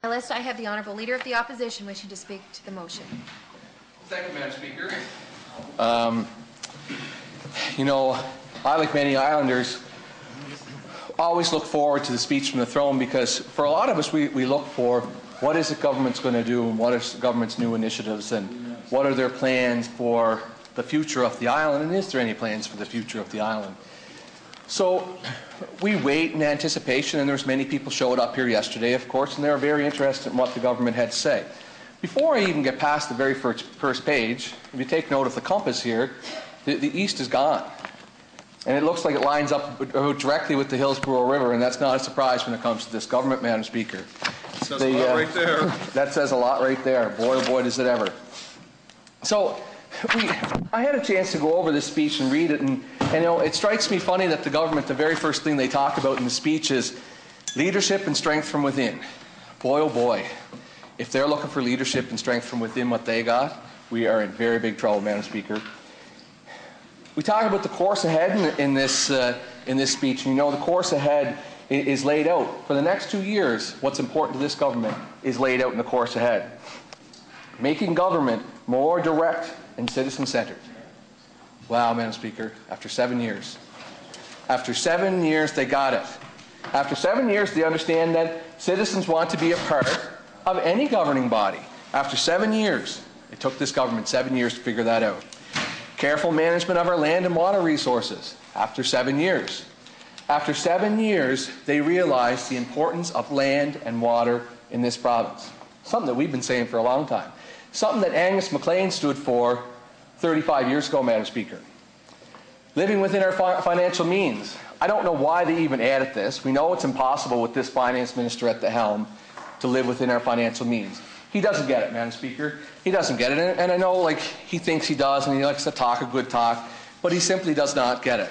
On the list, I have the Honourable Leader of the Opposition wishing to speak to the motion. Thank you, Madam Speaker. You know, I, like many Islanders, always look forward to the speech from the throne, because for a lot of us, we look for what is the government's going to do, and what are the government's new initiatives, and what are their plans for the future of the island, and is there any plans for the future of the island? So we wait in anticipation, and there's many people showed up here yesterday, of course, and they were very interested in what the government had to say. Before I even get past the very first page, if you take note of the compass here, the east is gone. And it looks like it lines up directly with the Hillsborough River, and that's not a surprise when it comes to this government, Madam Speaker. Says a lot right there. That says a lot right there. Boy, oh boy, does it ever. So I had a chance to go over this speech and read it, and you know, it strikes me funny that the government, the very first thing they talk about in the speech is leadership and strength from within. Boy, oh boy. If they're looking for leadership and strength from within what they got, we are in very big trouble, Madam Speaker. We talk about the course ahead in this speech, and you know the course ahead is laid out. For the next 2 years, what's important to this government is laid out in the course ahead. Making government more direct and citizen-centered. Wow, Madam Speaker, after 7 years. After 7 years, they got it. After 7 years, they understand that citizens want to be a part of any governing body. After 7 years, it took this government 7 years to figure that out. Careful management of our land and water resources. After 7 years. After 7 years, they realized the importance of land and water in this province. Something that we've been saying for a long time. Something that Angus MacLean stood for 35 years ago, Madam Speaker. Living within our financial means. I don't know why they even added this. We know it's impossible with this finance minister at the helm to live within our financial means. He doesn't get it, Madam Speaker. He doesn't get it. And I know, like, he thinks he does, and he likes to talk a good talk, but he simply does not get it.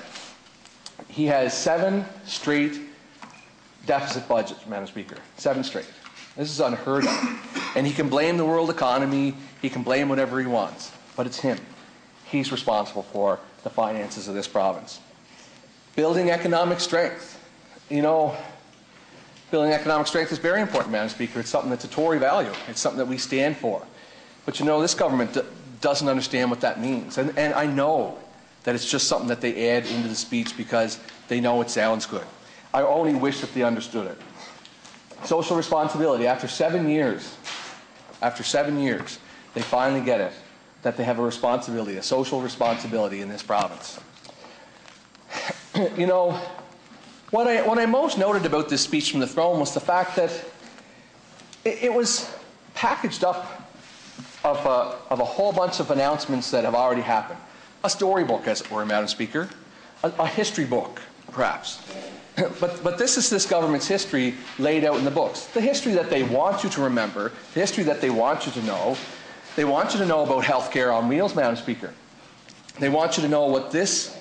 He has 7 straight deficit budgets, Madam Speaker. 7 straight. This is unheard of. And he can blame the world economy. He can blame whatever he wants. But it's him. He's responsible for the finances of this province. Building economic strength. You know, building economic strength is very important, Madam Speaker. It's something that's a Tory value. It's something that we stand for. But you know, this government doesn't understand what that means. And I know that it's just something that they add into the speech because they know it sounds good. I only wish that they understood it. Social responsibility. After 7 years, they finally get it, that they have a responsibility, a social responsibility in this province. You know, what I most noted about this speech from the throne was the fact that it was packaged up of a whole bunch of announcements that have already happened. A storybook, as it were, Madam Speaker. A history book, perhaps. But this is this government's history laid out in the books. The history that they want you to remember, the history that they want you to know. They want you to know about health care on wheels, Madam Speaker. They want you to know what this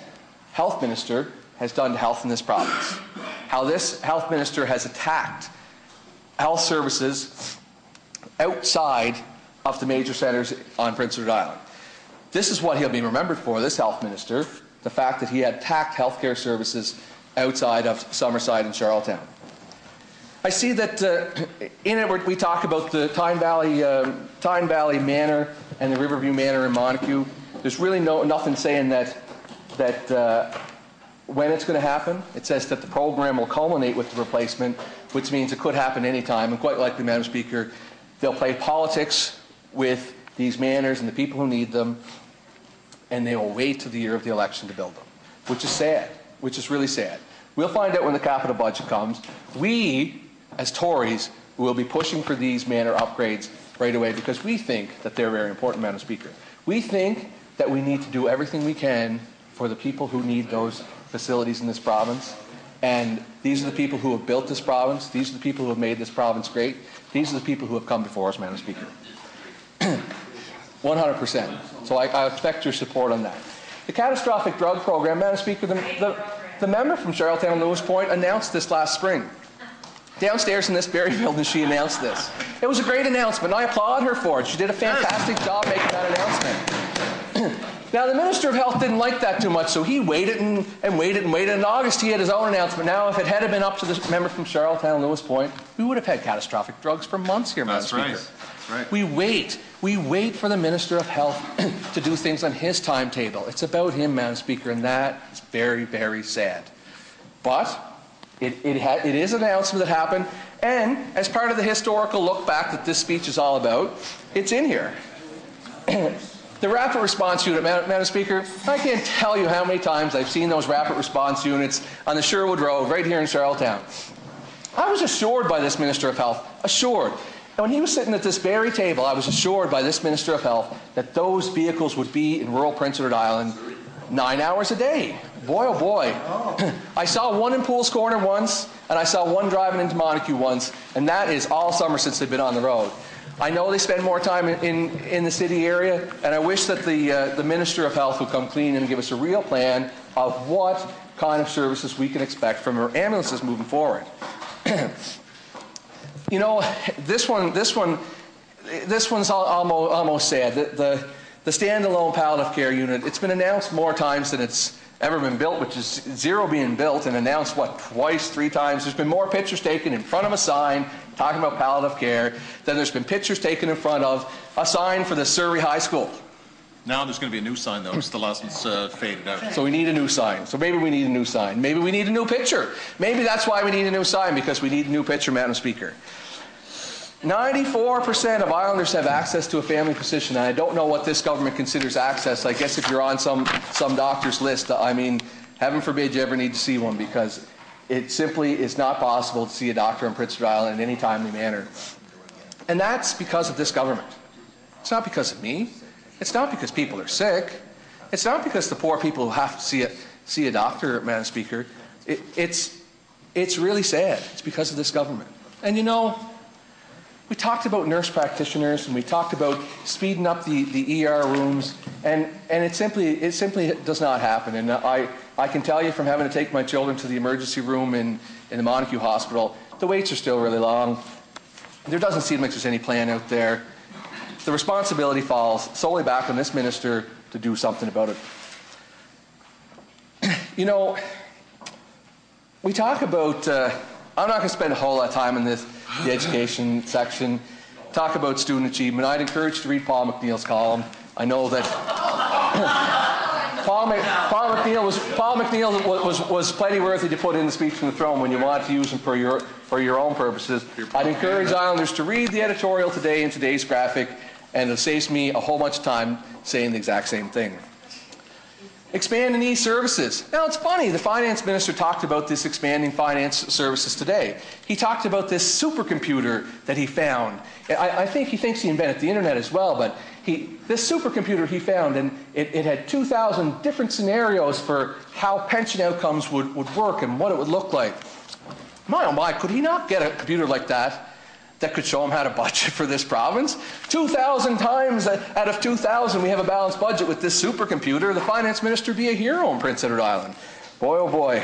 health minister has done to health in this province. How this health minister has attacked health services outside of the major centres on Prince Edward Island. This is what he'll be remembered for, this health minister, the fact that he had attacked healthcare services outside of Summerside and Charlottetown. I see that in it we talk about the Tyne Valley Manor and the Riverview Manor in Montague. There's really nothing saying that when it's going to happen. It says that the program will culminate with the replacement, which means it could happen any time. And quite likely, Madam Speaker, they'll play politics with these manors and the people who need them, and they will wait till the year of the election to build them, which is sad, which is really sad. We'll find out when the capital budget comes. We, as Tories, will be pushing for these manor upgrades right away because we think that they're very important, Madam Speaker. We think that we need to do everything we can for the people who need those facilities in this province. And these are the people who have built this province. These are the people who have made this province great. These are the people who have come before us, Madam Speaker. 100%. So I expect your support on that. The catastrophic drug program, Madam Speaker, the member from Charlottetown and Lewis Point announced this last spring. Downstairs in this very building, she announced this. It was a great announcement, and I applaud her for it. She did a fantastic job making that announcement. Now, the Minister of Health didn't like that too much, so he waited and waited and waited. In August, he had his own announcement. Now, if it had been up to the member from Charlottetown, Lewis Point, we would have had catastrophic drugs for months here, Madam Speaker. That's right. We wait for the Minister of Health to do things on his timetable. It's about him, Madam Speaker, and that is very, very sad. But it is an announcement that happened, and as part of the historical look back that this speech is all about, it's in here. The Rapid Response Unit, Madam Speaker, I can't tell you how many times I've seen those Rapid Response Units on the Sherwood Road right here in Charlottetown. I was assured by this Minister of Health, assured. And when he was sitting at this very table, I was assured by this Minister of Health that those vehicles would be in rural Prince Edward Island 9 hours a day. Boy, oh boy. I saw one in Pools Corner once, and I saw one driving into Montague once, and that is all summer since they've been on the road. I know they spend more time in the city area, and I wish that the Minister of Health would come clean and give us a real plan of what kind of services we can expect from our ambulances moving forward. You know, this one's almost sad. The standalone palliative care unit, it's been announced more times than it's ever been built, which is 0 being built, and announced, what, twice, 3 times. There's been more pictures taken in front of a sign talking about palliative care than there's been pictures taken in front of a sign for the Surrey High School. Now there's going to be a new sign, though, because the last one's faded out. So we need a new sign. So maybe we need a new sign. Maybe we need a new picture. Maybe that's why we need a new sign, because we need a new picture, Madam Speaker. 94% of Islanders have access to a family physician, and I don't know what this government considers access. I guess if you're on some doctor's list, I mean, heaven forbid you ever need to see one, because it simply is not possible to see a doctor on Prince Edward Island in any timely manner. And that's because of this government. It's not because of me. It's not because people are sick. It's not because the poor people have to see a doctor, Madam Speaker. It's really sad. It's because of this government. And you know, we talked about nurse practitioners, and we talked about speeding up the ER rooms, and it simply does not happen. And I can tell you from having to take my children to the emergency room in the Montague Hospital, the waits are still really long. There doesn't seem like there's any plan out there. The responsibility falls solely back on this minister to do something about it. You know, we talk about, I'm not going to spend a whole lot of time in the education section, talk about student achievement. I'd encourage you to read Paul McNeil's column. I know that Paul McNeil was plenty worthy to put in the speech from the throne when you want to use him for your own purposes. I'd encourage Islanders to read the editorial today in today's graphic, and it saves me a whole bunch of time saying the exact same thing. Expanding e-services. Now, it's funny, the finance minister talked about this expanding finance services today. He talked about this supercomputer that he found. I think he thinks he invented the internet as well, but this supercomputer he found, and it had 2,000 different scenarios for how pension outcomes would work and what it would look like. My oh my, could he not get a computer like that could show him how to budget for this province? 2,000 times out of 2,000 we have a balanced budget with this supercomputer. The finance minister would be a hero in Prince Edward Island. Boy, oh boy,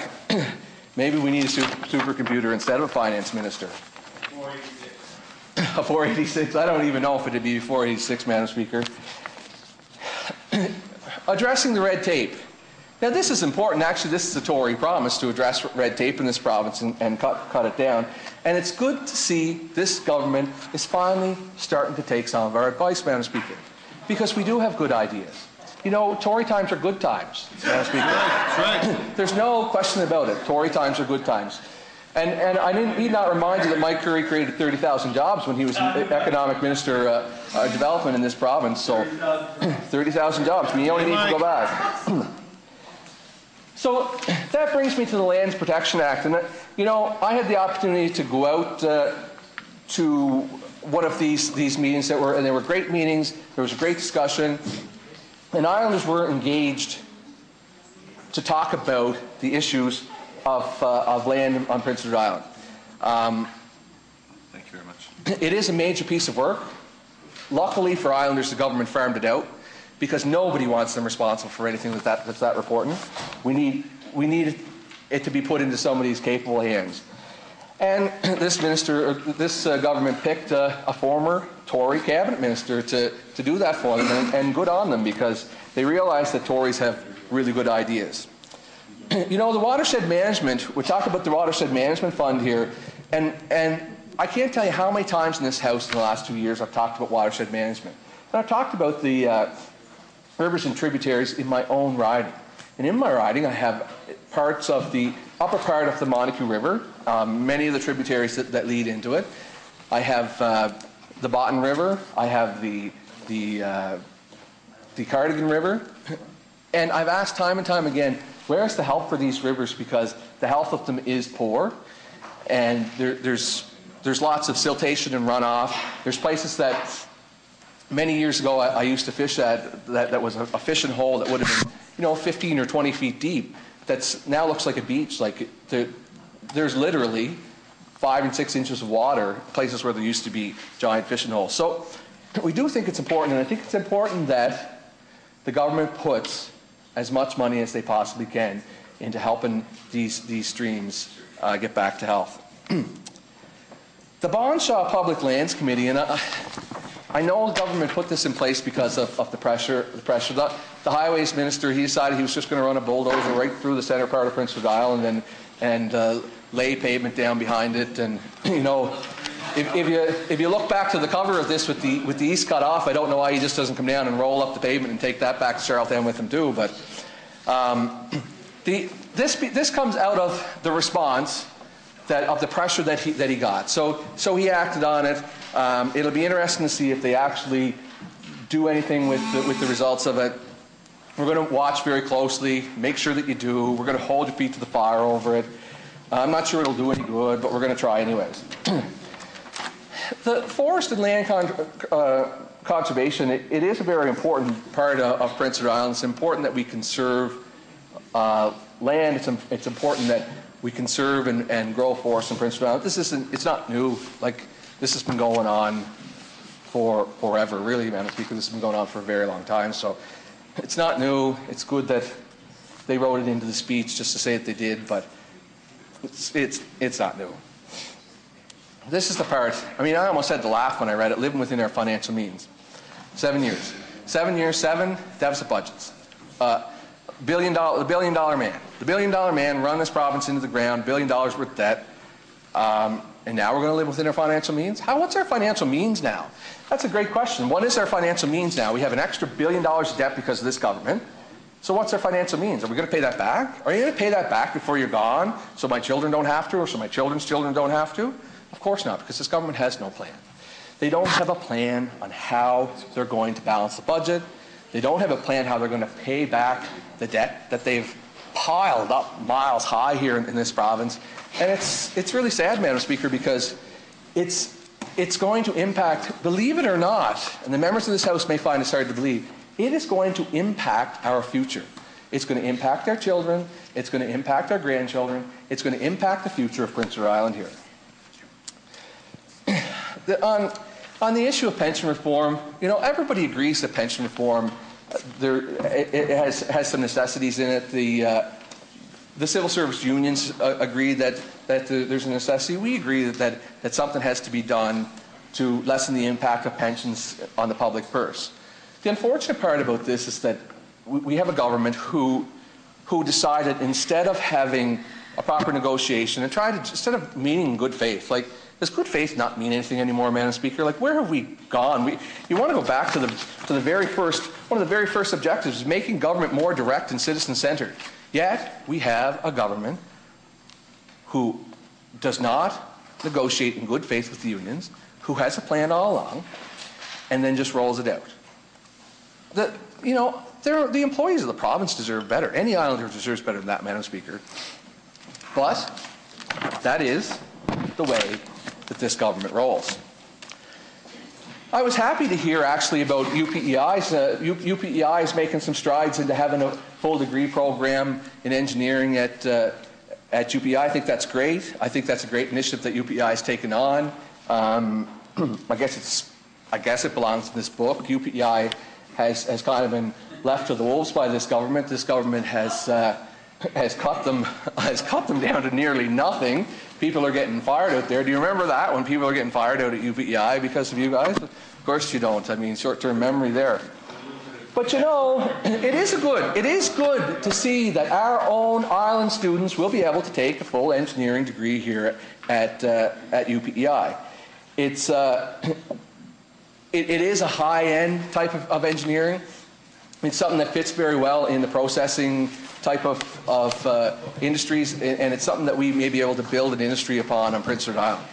maybe we need a supercomputer instead of a finance minister. 486. A 486? I don't even know if it would be 486, Madam Speaker. Addressing the red tape. Now, this is important. Actually, this is a Tory promise to address red tape in this province and cut it down. And it's good to see this government is finally starting to take some of our advice, Madam Speaker, because we do have good ideas. You know, Tory times are good times, Madam Speaker. That's right. There's no question about it. Tory times are good times. And I need not remind you that Mike Curry created 30,000 jobs when he was Economic Minister of Development in this province. So 30,000 jobs. I mean, you only need to go back. So that brings me to the Lands Protection Act. And, you know, I had the opportunity to go out to one of these meetings and they were great meetings. There was a great discussion. And Islanders were engaged to talk about the issues of land on Prince Edward Island. Thank you very much. It is a major piece of work. Luckily for Islanders, the government farmed it out, because nobody wants them responsible for anything that's that reporting. We need it to be put into somebody's capable hands. And this government picked a former Tory cabinet minister to do that for them, and good on them, because they realized that Tories have really good ideas. You know, the watershed management, we talk about the watershed management fund here, and I can't tell you how many times in this House in the last 2 years I've talked about watershed management. And I've talked about the rivers and tributaries in my own riding. And in my riding, I have parts of the upper part of the Montague River, many of the tributaries that lead into it. I have the Botten River. I have the Cardigan River. And I've asked time and time again, where's the help for these rivers? Because the health of them is poor, and there's lots of siltation and runoff. There's places that many years ago I used to fish at that was a fishing hole that would have been, you know, 15 or 20 feet deep. That's now looks like a beach. Like there's literally 5 and 6 inches of water, places where there used to be giant fishing holes. So we do think it's important, and I think it's important that the government puts as much money as they possibly can into helping these streams get back to health. The Bonshaw Public Lands Committee, and I know the government put this in place because of the pressure. The highways minister, he decided he was just going to run a bulldozer right through the center part of Prince Edward Island and lay pavement down behind it. And you know, if you look back to the cover of this with the east cut off, I don't know why he just doesn't come down and roll up the pavement and take that back to Charlottetown with him too. But this comes out of the response of the pressure that he got. So he acted on it. It'll be interesting to see if they actually do anything with the results of it. We're going to watch very closely, make sure that you do. We're going to hold your feet to the fire over it. I'm not sure it'll do any good, but we're going to try anyways. The forest and land conservation, it is a very important part of Prince Edward Island. It's important that we conserve land. It's important that we conserve and grow forests in Prince Edward Island. It's not new. Like, this has been going on forever, really, Madam Speaker. This has been going on for a very long time. So it's not new. It's good that they wrote it into the speech just to say that they did, but it's not new. This is the part, I mean, I almost had to laugh when I read it, living within our financial means. 7 years. 7 years, 7 deficit budgets. The billion dollar man. The $billion man run this province into the ground, $1 billion worth of debt. And now we're going to live within our financial means? What's our financial means now? That's a great question. What is our financial means now? We have an extra $1 billion of debt because of this government. So what's our financial means? Are we going to pay that back? Are you going to pay that back before you're gone so my children don't have to, or so my children's children don't have to? Of course not, because this government has no plan. They don't have a plan on how they're going to balance the budget. They don't have a plan how they're going to pay back the debt that they've piled up miles high here in this province. And it's really sad, Madam Speaker, because it's going to impact, believe it or not, and the members of this House may find it hard to believe, it is going to impact our future. It's going to impact our children. It's going to impact our grandchildren. It's going to impact the future of Prince Edward Island here. On the issue of pension reform, you know, everybody agrees that pension reform, it has some necessities in it. The civil service unions agree that there's a necessity. We agree that something has to be done to lessen the impact of pensions on the public purse. The unfortunate part about this is that we have a government who decided, instead of having a proper negotiation and instead of meaning good faith, like, does good faith not mean anything anymore, Madam Speaker? Like, where have we gone? You want to go back to the very first, one of the very first objectives is making government more direct and citizen-centered. Yet, we have a government who does not negotiate in good faith with the unions, who has a plan all along, and then just rolls it out. The employees of the province deserve better. Any islander deserves better than that, Madam Speaker. But that is the way that this government rolls. I was happy to hear actually about UPEI's. UPEI is making some strides into having a full degree program in engineering at UPEI. I think that's great. I think that's a great initiative that UPEI has taken on. I guess it belongs in this book. UPEI has kind of been left to the wolves by this government. This government has cut them down to nearly nothing. People are getting fired out there. Do you remember that, when people are getting fired out at UPEI because of you guys? Of course you don't. I mean, short-term memory there. But you know, it is good to see that our own Ireland students will be able to take a full engineering degree here at UPEI. It is a high-end type of engineering. It's something that fits very well in the processing type of industries, and it's something that we may be able to build an industry upon on Prince Edward Island.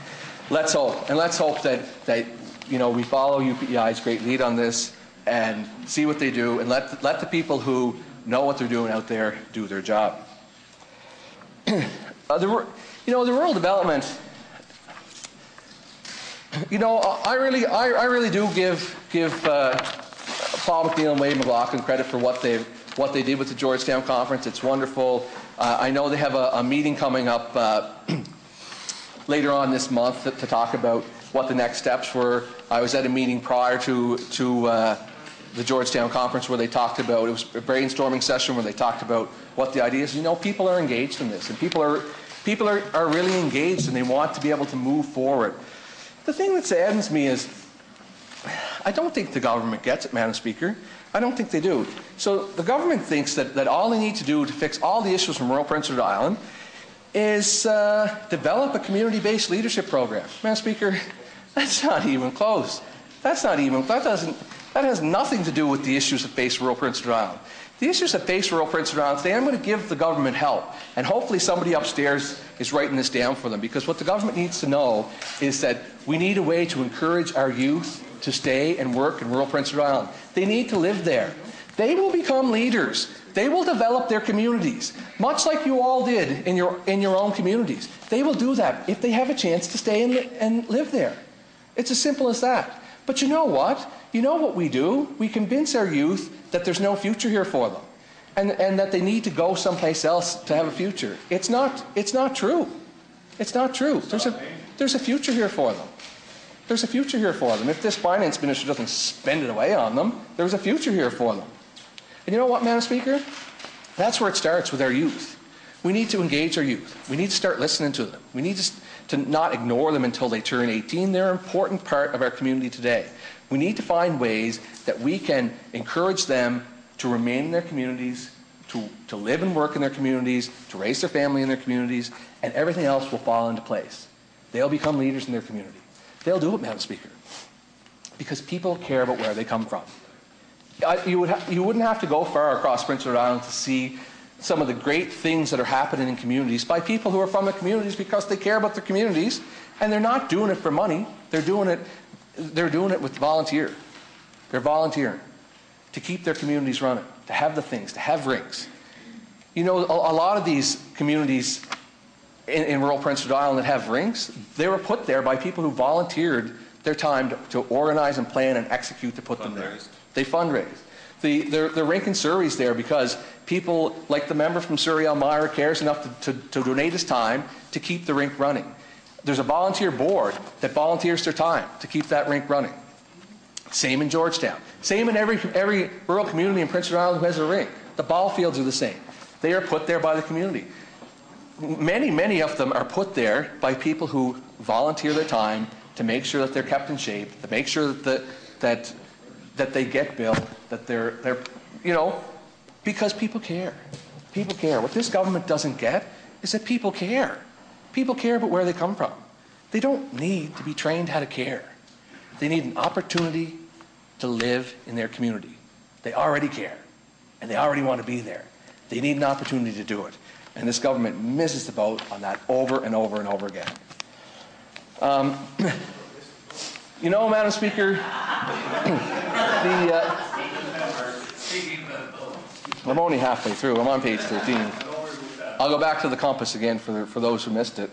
Let's hope, and let's hope that you know, we follow UPEI's great lead on this and see what they do, and let the people who know what they're doing out there do their job. You know, the rural development. You know, I really do give Paul McNeil and Wade McLaughlin credit for what they did with the Georgetown conference. It's wonderful. I know they have a meeting coming up later on this month to talk about what the next steps were. I was at a meeting prior to the Georgetown conference where they talked about, it was a brainstorming session where they talked about what the idea is. You know, people are engaged in this, and people are really engaged, and they want to be able to move forward. The thing that saddens me is, I don't think the government gets it, Madam Speaker. I don't think they do. So the government thinks that all they need to do to fix all the issues from rural Prince Edward Island is develop a community-based leadership program. Madam Speaker, that's not even close. That has nothing to do with the issues that face rural Prince Edward Island. The issues that face rural Prince Edward Island today, I'm going to give the government help, and hopefully somebody upstairs is writing this down for them, because what the government needs to know is that we need a way to encourage our youth to stay and work in rural Prince Edward Island. They need to live there. They will become leaders. They will develop their communities, much like you all did in your own communities. They will do that if they have a chance to stay and live there. It's as simple as that. But you know what? You know what we do? We convince our youth that there's no future here for them, and that they need to go someplace else to have a future. It's not true. It's not true. There's a future here for them. There's a future here for them. If this finance minister doesn't spend it away on them, there's a future here for them. And you know what, Madam Speaker? That's where it starts, with our youth. We need to engage our youth. We need to start listening to them. We need to not ignore them until they turn 18. They're an important part of our community today. We need to find ways that we can encourage them to remain in their communities, to live and work in their communities, to raise their family in their communities, and everything else will fall into place. They'll become leaders in their community. They'll do it, Madam Speaker, because people care about where they come from. You wouldn't have to go far across Prince Edward Island to see some of the great things that are happening in communities by people who are from the communities because they care about their communities, and they're not doing it for money. They're doing it with volunteer. They're volunteering to keep their communities running, to have the things, to have rinks. You know, a lot of these communities in rural Prince Edward Island that have rinks, they were put there by people who volunteered their time to organize and plan and execute to put them there. They fundraised. The rink in Surrey is there because people, like the member from Surrey, Elmira, cares enough to donate his time to keep the rink running. There's a volunteer board that volunteers their time to keep that rink running. Same in Georgetown. Same in every rural community in Prince Edward Island who has a rink. The ball fields are the same. They are put there by the community. Many of them are put there by people who volunteer their time to make sure that they're kept in shape, to make sure that they get built, that they're you know, because people care. People care. What this government doesn't get is that people care. People care about where they come from. They don't need to be trained how to care. They need an opportunity to live in their community. They already care, and they already want to be there. They need an opportunity to do it. And this government misses the boat on that over and over and over again. You know, Madam Speaker, I'm only halfway through. I'm on page 13. I'll go back to the compass again for those who missed it.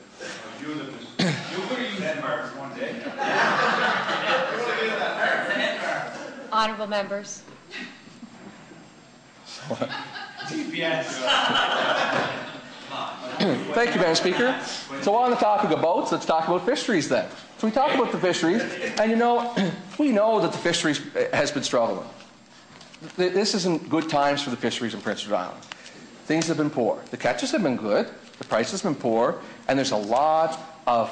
Honourable members. Thank you, Madam Speaker. So on the topic of boats, let's talk about fisheries then. So we talk about the fisheries, and you know, we know that the fisheries has been struggling. This isn't good times for the fisheries in Prince Edward Island. Things have been poor. The catches have been good. the price has been poor, and there's a lot of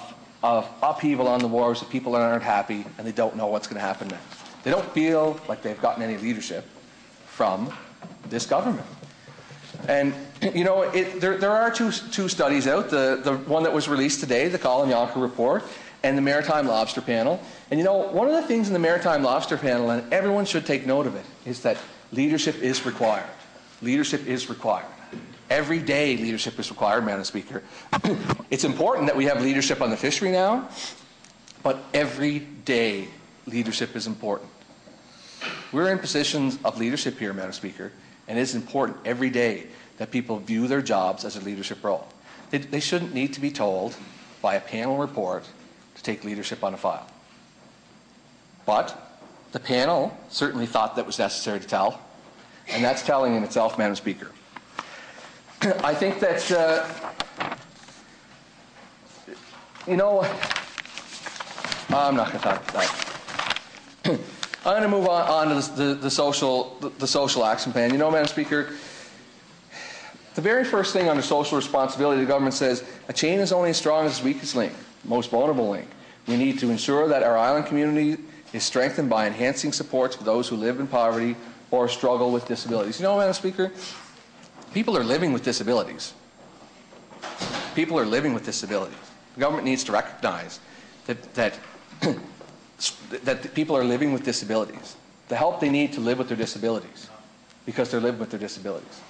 upheaval on the wharves that people aren't happy and they don't know what's going to happen next. They don't feel like they've gotten any leadership from this government. And, you know, there are two studies out, the one that was released today, the Colin Yonker report, and the Maritime Lobster Panel. And, you know, one of the things in the Maritime Lobster Panel, and everyone should take note of it, is that leadership is required. Leadership is required. Every day leadership is required, Madam Speaker. It's important that we have leadership on the fishery now, but every day leadership is important. We're in positions of leadership here, Madam Speaker, and it is important every day that people view their jobs as a leadership role. They shouldn't need to be told by a panel report to take leadership on a file. But the panel certainly thought that was necessary to tell, and that's telling in itself, Madam Speaker. I think that, you know, I'm not going to talk about that. I'm going to move on to the social action plan. You know, Madam Speaker, the very first thing under social responsibility, the government says a chain is only as strong as its weakest link, most vulnerable link. We need to ensure that our island community is strengthened by enhancing supports for those who live in poverty or struggle with disabilities. You know, Madam Speaker, people are living with disabilities. People are living with disabilities. The government needs to recognize that people are living with disabilities, the help they need to live with their disabilities, because they're living with their disabilities.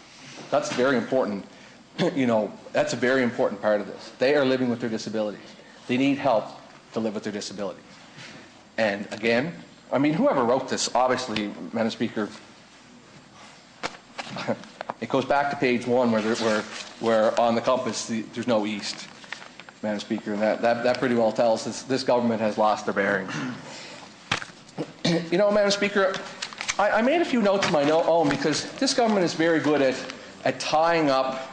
That's very important. You know, that's a very important part of this. They are living with their disabilities. They need help to live with their disabilities. And again, I mean, whoever wrote this, obviously, Madam Speaker, it goes back to page 1 where on the compass there's no east, Madam Speaker, and that pretty well tells us this government has lost their bearings. You know, Madam Speaker, I made a few notes of my own because this government is very good at tying up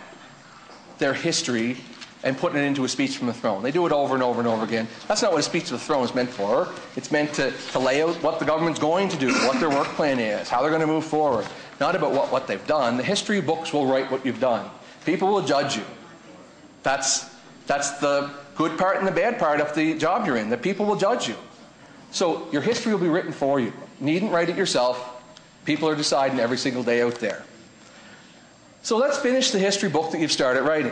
their history and putting it into a speech from the throne. They do it over and over and over again. That's not what a speech from the throne is meant for. It's meant to lay out what the government's going to do, what their work plan is, how they're going to move forward. Not about what they've done. The history books will write what you've done. People will judge you. That's the good part and the bad part of the job you're in. The people will judge you. So your history will be written for you. You needn't write it yourself. People are deciding every single day out there. So let's finish the history book that you've started writing.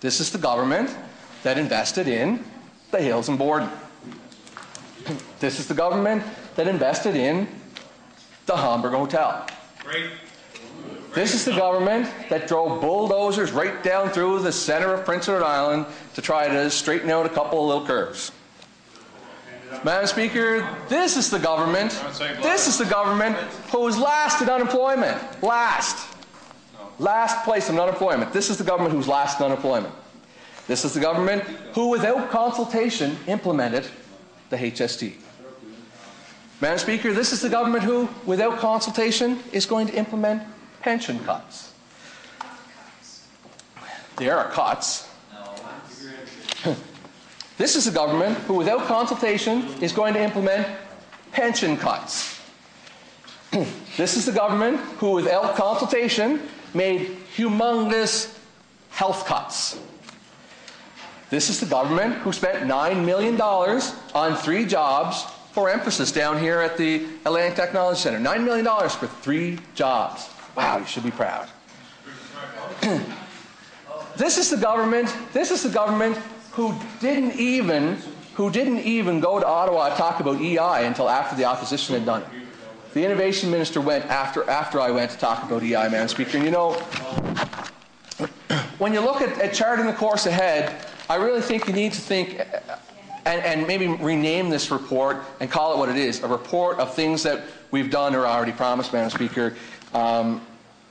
This is the government that invested in the Hills and Borden. This is the government that invested in the Hamburg Hotel. Great. This is the government that drove bulldozers right down through the center of Prince Edward Island to try to straighten out a couple of little curves. Madam Speaker, this is the government who was last in unemployment. Last place in unemployment. This is the government who's last in unemployment. This is the government who, without consultation, implemented the HST. Madam Speaker, this is the government who, without consultation, is going to implement pension cuts. There are cuts. This is the government who, without consultation, is going to implement pension cuts. This is the government who, without consultation, made humongous health cuts. This is the government who spent $9 million on 3 jobs for emphasis down here at the Atlantic Technology Center. $9 million for 3 jobs. Wow, you should be proud. This is the government who didn't even go to Ottawa to talk about EI until after the opposition had done it. The Innovation Minister went after I went to talk about EI, Madam Speaker. And you know, when you look at charting the course ahead, I really think you need to think and maybe rename this report and call it what it is, a report of things that we've done or already promised, Madam Speaker.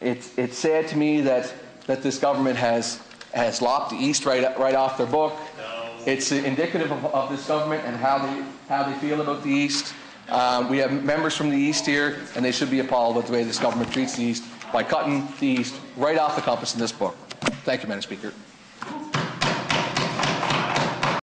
It's sad to me that this government has lopped the East right off their book. It's indicative of this government and how they feel about the East. We have members from the East here, and they should be appalled at the way this government treats the East by cutting the East right off the compass in this book. Thank you, Madam Speaker.